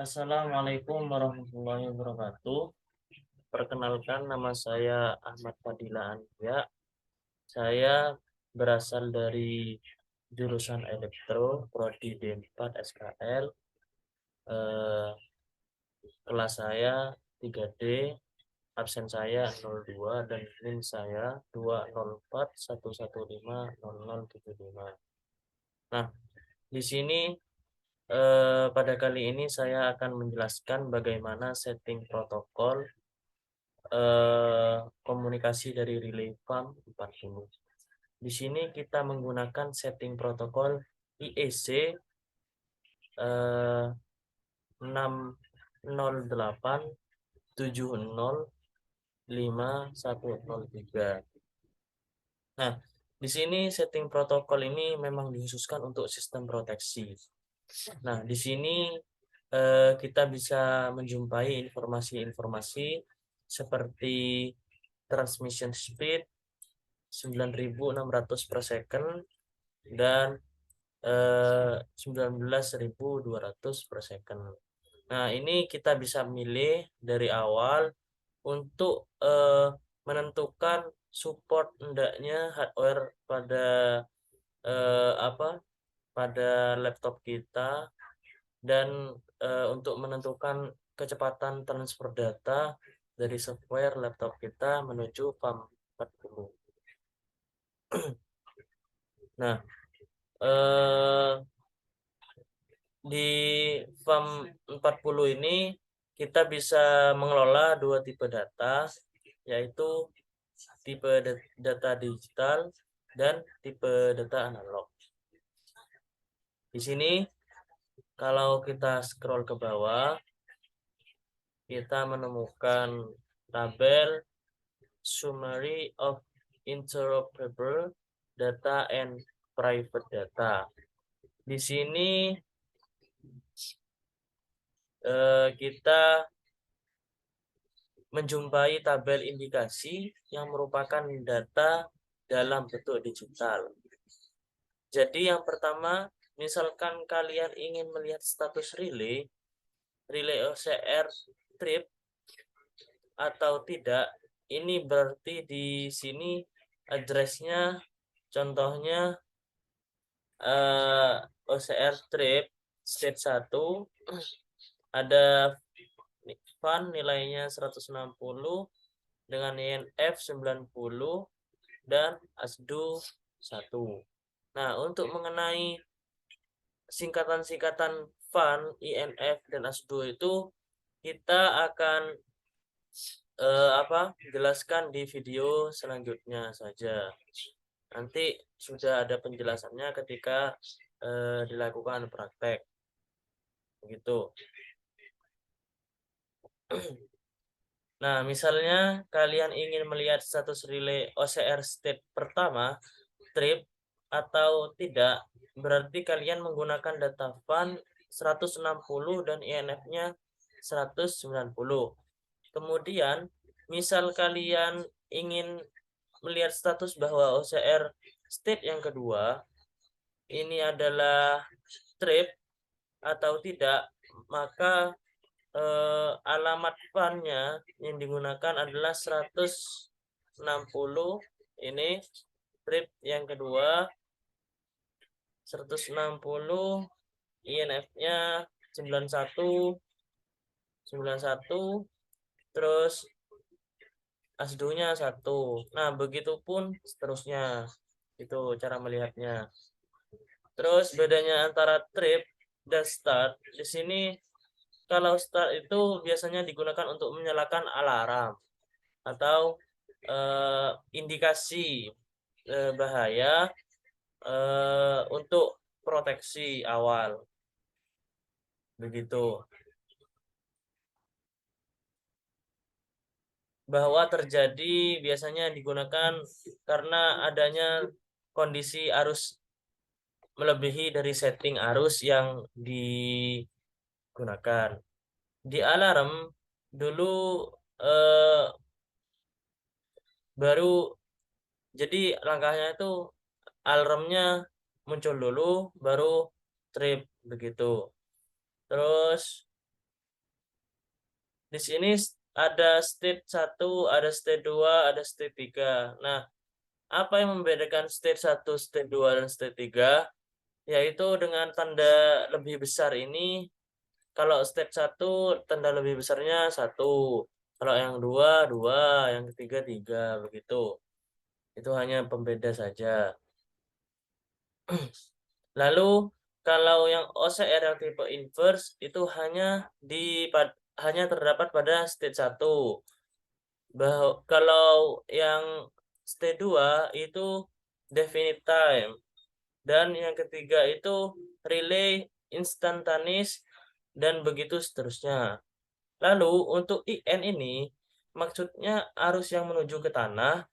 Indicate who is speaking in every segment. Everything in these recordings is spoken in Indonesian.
Speaker 1: Assalamualaikum warahmatullahi wabarakatuh. Perkenalkan, nama saya Ahmad Fadila Andia. Saya berasal dari jurusan Elektro, Prodi D4 SKL. Eh, Kelas saya 3D, absen saya 02 dan NIM saya 20411500075. Nah, di sini pada kali ini saya akan menjelaskan bagaimana setting protokol komunikasi dari relay farm 40. Di sini kita menggunakan setting protokol IEC 608705103. Nah, di sini setting protokol ini memang dikhususkan untuk sistem proteksi. Nah, di sini kita bisa menjumpai informasi-informasi seperti transmission speed 9.600 per second dan 19.200 per second. Nah, ini kita bisa milih dari awal untuk menentukan support hendaknya hardware pada pada laptop kita, dan untuk menentukan kecepatan transfer data dari software laptop kita menuju FAM 40. Nah, eh, di FAM 40 ini kita bisa mengelola dua tipe data, yaitu tipe data digital dan tipe data analog. Di sini kalau kita scroll ke bawah, kita menemukan tabel summary of interoperable data and private data. Di sini kita menjumpai tabel indikasi yang merupakan data dalam bentuk digital. Jadi yang pertama, misalkan kalian ingin melihat status relay OCR trip atau tidak, ini berarti di sini address-nya, contohnya OCR trip state 1 ada fun nilainya 160 dengan INF 90 dan ASDU 1. Nah, untuk mengenai singkatan-singkatan fun, INF dan ASDU itu kita akan jelaskan di video selanjutnya saja. Nanti sudah ada penjelasannya ketika dilakukan praktek. Begitu. Nah, misalnya kalian ingin melihat status relay OCR state pertama, trip atau tidak, berarti kalian menggunakan data fun 160 dan INF-nya 190. Kemudian, misal kalian ingin melihat status bahwa OCR state yang kedua ini adalah trip atau tidak, maka alamat fun-nya yang digunakan adalah 160, ini trip yang kedua, 160 INF-nya 91, terus ASDU-nya 1. Nah, begitupun seterusnya. Itu cara melihatnya. Terus bedanya antara trip dan start, di sini kalau start itu biasanya digunakan untuk menyalakan alarm atau indikasi bahaya untuk proteksi awal. Begitu. Bahwa terjadi biasanya digunakan karena adanya kondisi arus melebihi dari setting arus yang digunakan. Di alarm dulu baru, jadi langkahnya itu alarmnya muncul dulu baru trip begitu. Terus di sini ada state 1, ada state 2, ada state 3. Nah, apa yang membedakan state 1, state 2, dan state 3? Yaitu dengan tanda lebih besar ini, kalau state 1 tanda lebih besarnya 1, kalau yang 2, 2, yang ketiga 3, begitu. Itu hanya pembeda saja. Lalu kalau yang OCR yang tipe inverse itu hanya terdapat pada state 1. Kalau yang state 2 itu definite time. Dan yang ketiga itu relay instantaneous dan begitu seterusnya. Lalu untuk IN ini maksudnya arus yang menuju ke tanah,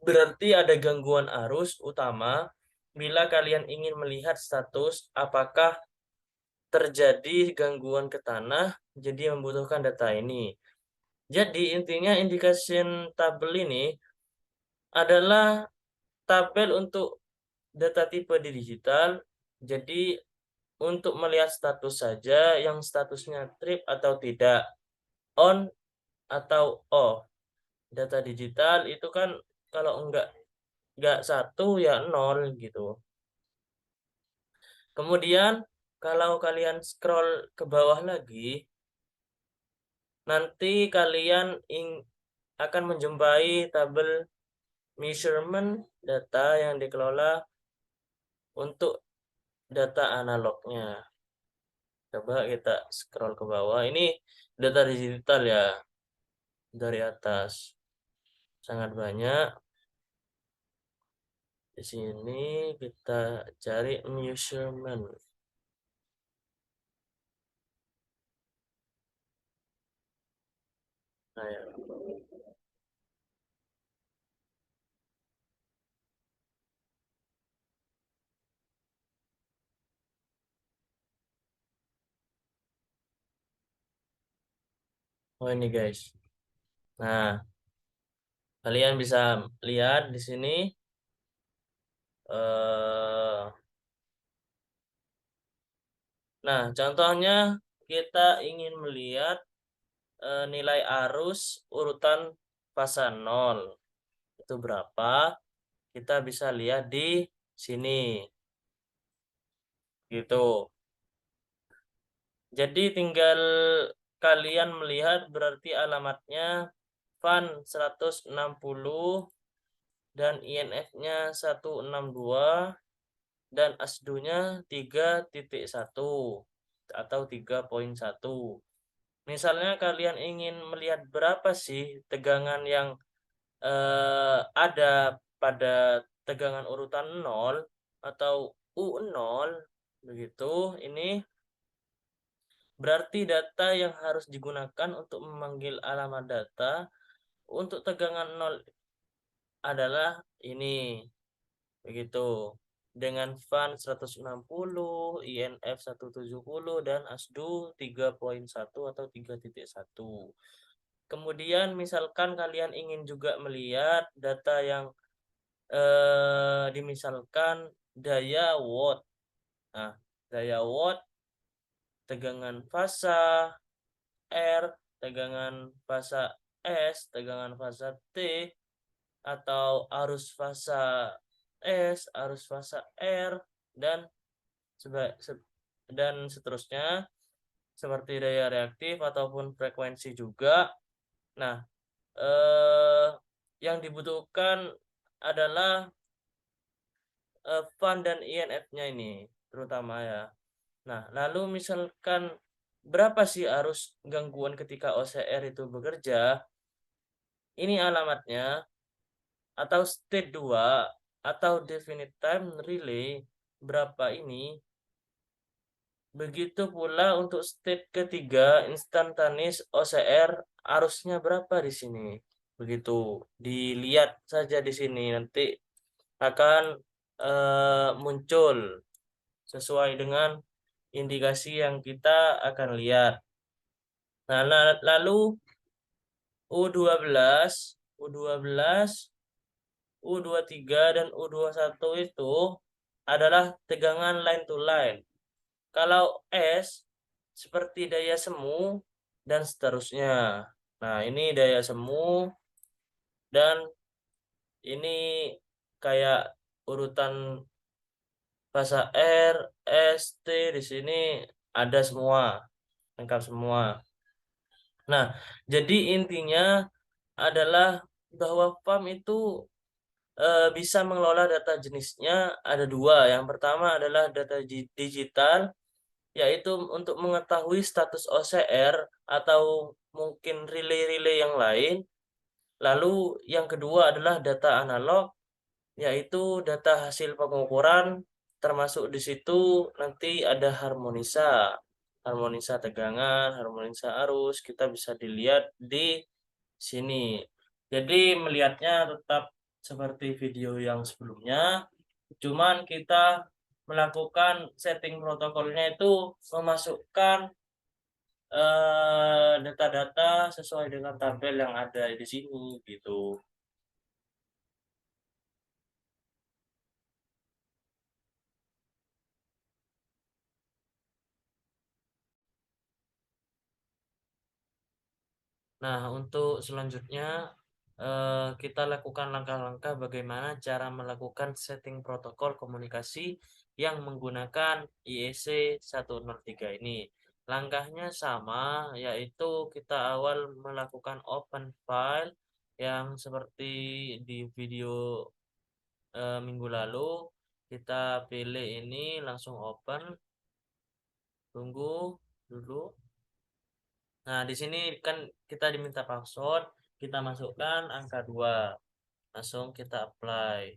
Speaker 1: berarti ada gangguan arus utama bila kalian ingin melihat status apakah terjadi gangguan ke tanah, jadi membutuhkan data ini. Jadi intinya indication tabel ini adalah tabel untuk data tipe di digital. Jadi untuk melihat status saja yang statusnya trip atau tidak, on atau off. Data digital itu kan kalau enggak 1 ya 0 gitu. Kemudian kalau kalian scroll ke bawah lagi, nanti kalian akan menjumpai tabel measurement data yang dikelola untuk data analognya. Coba kita scroll ke bawah. Ini data digital ya, dari atas. Sangat banyak. Di sini kita cari measurement. Nah, ya. Oh ini guys. Nah, kalian bisa lihat di sini. eh Nah, contohnya kita ingin melihat nilai arus urutan fasa 0. Itu berapa? Kita bisa lihat di sini. Gitu. Jadi tinggal kalian melihat berarti alamatnya VAN 160 dan INF-nya 162 dan ASDU-nya 3.1 atau 3.1. Misalnya kalian ingin melihat berapa sih tegangan yang ada pada tegangan urutan 0 atau U0 begitu. Ini berarti data yang harus digunakan untuk memanggil alamat data untuk tegangan 0 adalah ini. Begitu. Dengan VAN 160, INF 170 dan ASDU 3.1 atau 3.1. Kemudian misalkan kalian ingin juga melihat data yang dimisalkan daya watt. Nah, daya watt, tegangan fasa R, tegangan fasa S, tegangan fasa T, atau arus fasa S, arus fasa R, dan dan seterusnya, seperti daya reaktif ataupun frekuensi juga. Nah, yang dibutuhkan adalah VAN dan INF-nya ini terutama ya. Nah, lalu misalkan berapa sih arus gangguan ketika OCR itu bekerja? Ini alamatnya atau state 2 atau definite time relay berapa ini. Begitu pula untuk state ketiga instantaneous OCR arusnya berapa di sini. Begitu. Dilihat saja di sini nanti akan muncul sesuai dengan indikasi yang kita akan lihat. Nah, lalu U12, U12, U23 dan U21 itu adalah tegangan line to line. Kalau S seperti daya semu dan seterusnya. Nah, ini daya semu dan ini kayak urutan bahasa R, S, T di sini ada semua, lengkap semua. Nah, jadi intinya adalah bahwa farm itu bisa mengelola data jenisnya ada dua. Yang pertama adalah data digital, yaitu untuk mengetahui status OCR atau mungkin relay-relay yang lain. Lalu yang kedua adalah data analog, yaitu data hasil pengukuran, termasuk di situ nanti ada harmonisa tegangan, harmonisa arus, kita bisa dilihat di sini. Jadi melihatnya tetap seperti video yang sebelumnya, cuman kita melakukan setting protokolnya itu memasukkan data-data sesuai dengan tabel yang ada di sini gitu. Nah, untuk selanjutnya kita lakukan langkah-langkah bagaimana cara melakukan setting protokol komunikasi yang menggunakan IEC 103 ini. Langkahnya sama, yaitu kita awal melakukan open file yang seperti di video minggu lalu. Kita pilih ini langsung open, tunggu dulu. Nah, di sini kan kita diminta password, kita masukkan angka 2. Langsung kita apply.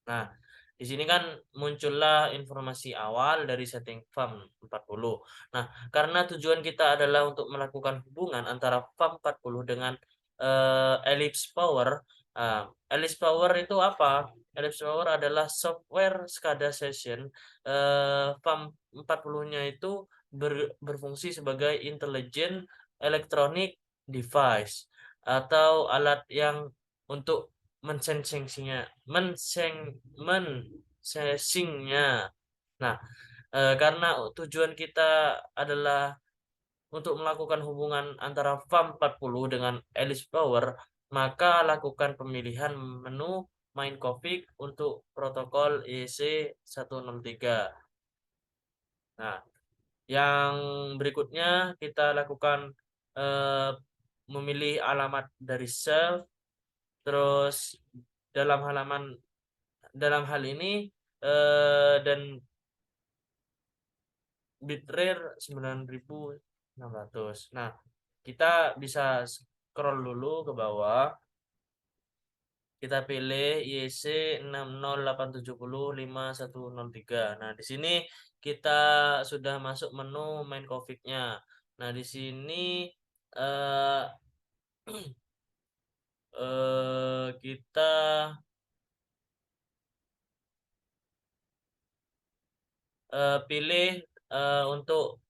Speaker 1: Nah, di sini kan muncullah informasi awal dari setting farm 40. Nah, karena tujuan kita adalah untuk melakukan hubungan antara farm 40 dengan Ellipse Power. Ellipse Power itu apa? Ellipse Power adalah software SCADA session. Farm 40-nya itu berfungsi sebagai intelligent electronic device atau alat yang untuk mensensingnya mensensingnya. Nah, karena tujuan kita adalah untuk melakukan hubungan antara FAM 40 dengan Alice Power, maka lakukan pemilihan menu main config untuk protokol EC 163. Nah, yang berikutnya kita lakukan eh, memilih alamat dari self, terus dalam halaman dalam hal ini dan bitrate 9600. Nah, kita bisa scroll dulu ke bawah. Kita pilih YC 608705103. Nah, di sini kita sudah masuk menu main config-nya. Nah, di sini eh, kita pilih untuk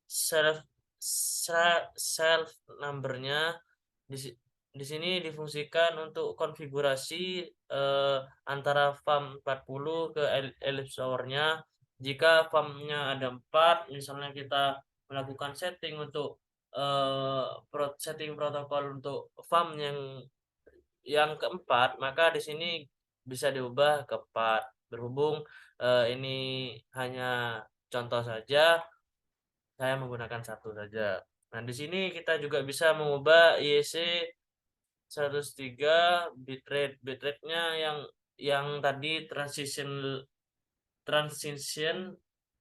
Speaker 1: self self numbernya di di sini difungsikan untuk konfigurasi eh, antara farm 40 ke ellipse hour-nya. Jika farm-nya ada 4, misalnya kita melakukan setting untuk setting protokol untuk farm yang keempat, maka di sini bisa diubah ke 4. Berhubung ini hanya contoh saja, saya menggunakan satu saja. Nah, di sini kita juga bisa mengubah IEC 103 bitrate-nya yang tadi transition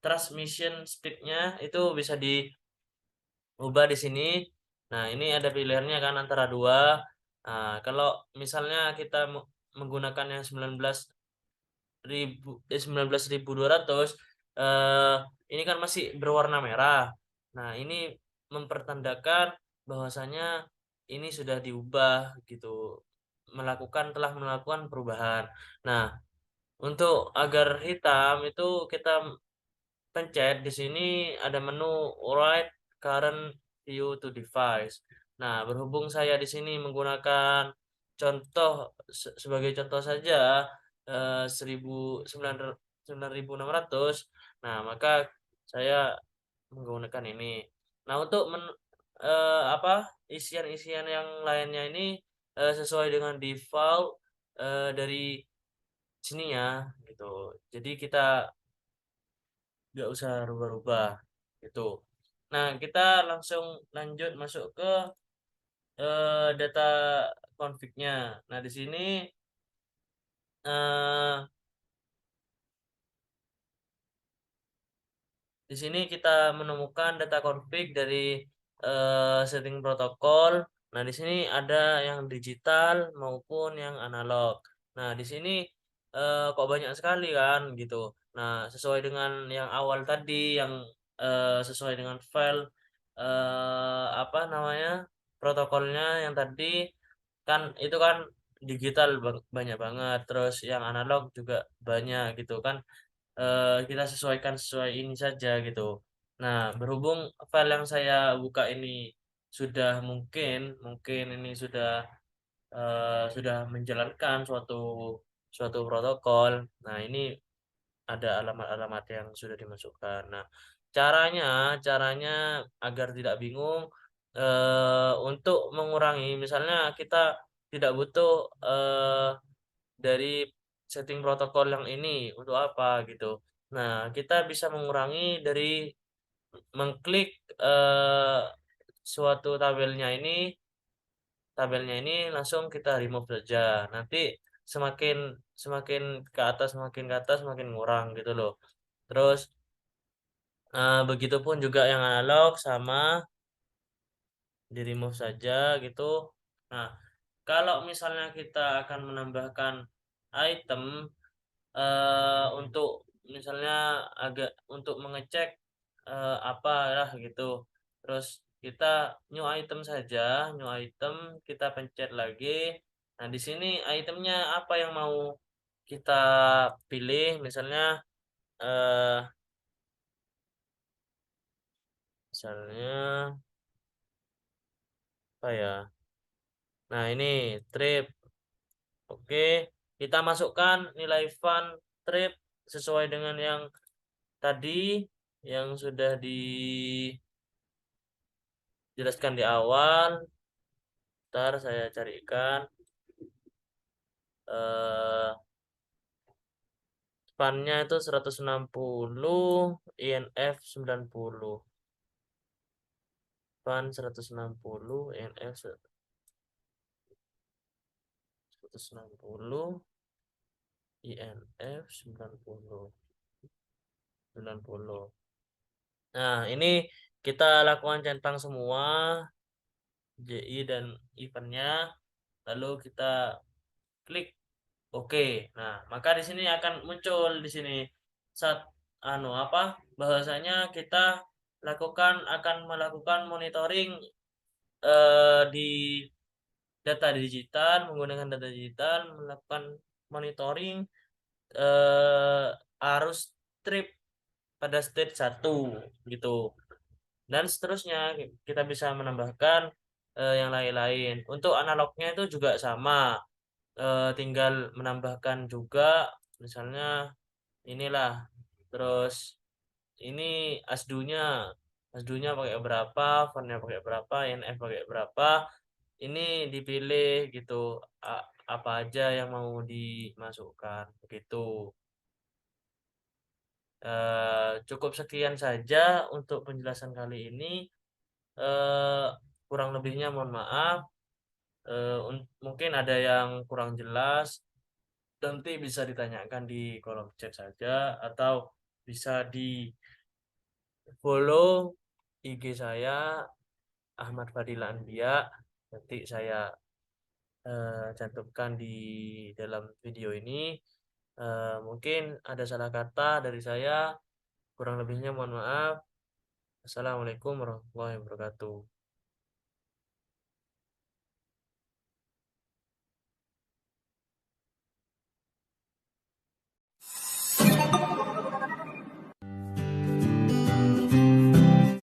Speaker 1: transmission speed-nya itu bisa diubah di sini. Nah, ini ada pilihannya kan antara dua. Nah, kalau misalnya kita menggunakan yang 19.200, eh ini kan masih berwarna merah. Nah, ini mempertandakan bahwasanya ini sudah diubah gitu. Telah melakukan perubahan. Nah, untuk agar hitam itu kita pencet di sini ada menu write current view to device. Nah, berhubung saya di sini menggunakan contoh sebagai contoh saja 1900 9.600. Nah, maka saya menggunakan ini. Nah, untuk apa, isian-isian yang lainnya ini, sesuai dengan default, dari sininya gitu. Jadi kita nggak usah rubah-rubah gitu. Nah, kita langsung lanjut masuk ke, data config-nya. Nah, di sini, eee di sini kita menemukan data config dari, setting protokol. Nah, di sini ada yang digital maupun yang analog. Nah, di sini, kok banyak sekali kan gitu. Nah, sesuai dengan yang awal tadi yang, sesuai dengan file, apa namanya, protokolnya yang tadi kan itu kan digital banyak banget, terus yang analog juga banyak gitu kan. Kita sesuaikan sesuai ini saja gitu. Nah, berhubung file yang saya buka ini sudah mungkin mungkin ini sudah menjalankan suatu suatu protokol. Nah, ini ada alamat-alamat yang sudah dimasukkan. Nah, caranya caranya agar tidak bingung, untuk mengurangi misalnya kita tidak butuh, dari setting protokol yang ini untuk apa gitu. Nah, kita bisa mengurangi dari mengklik, suatu tabelnya ini langsung kita remove saja. Nanti semakin semakin ke atas semakin ngurang gitu loh. Terus, begitupun juga yang analog sama di-remove saja gitu. Nah, kalau misalnya kita akan menambahkan item, untuk misalnya agak untuk mengecek, apalah gitu. Terus kita new item saja, new item, kita pencet lagi. Nah, di sini itemnya apa yang mau kita pilih, misalnya, eee, misalnya apa ya, nah ini trip, oke, kita masukkan nilai fun trip sesuai dengan yang tadi, yang sudah dijelaskan di awal. Ntar saya carikan, eh span-nya itu 160, INF 90. Span 160, INF 160, INF 90. 90. Nah, ini kita lakukan centang semua, JI dan eventnya, lalu kita klik oke. Nah, maka di sini akan muncul di sini saat apa bahwasanya kita akan melakukan monitoring, di data digital, menggunakan data digital melakukan monitoring, eh, arus trip pada stage 1 gitu. Dan seterusnya kita bisa menambahkan, yang lain-lain. Untuk analognya itu juga sama, tinggal menambahkan juga misalnya inilah, terus ini asdunya pakai berapa, fontnya pakai berapa, INF pakai berapa, ini dipilih gitu, apa aja yang mau dimasukkan begitu. Cukup sekian saja untuk penjelasan kali ini, eee, kurang lebihnya mohon maaf, mungkin ada yang kurang jelas, nanti bisa ditanyakan di kolom chat saja atau bisa di-follow IG saya Ahmad Fadila Anbia, nanti saya, cantumkan di dalam video ini. Mungkin ada salah kata dari saya, kurang lebihnya mohon maaf. Assalamualaikum warahmatullahi wabarakatuh.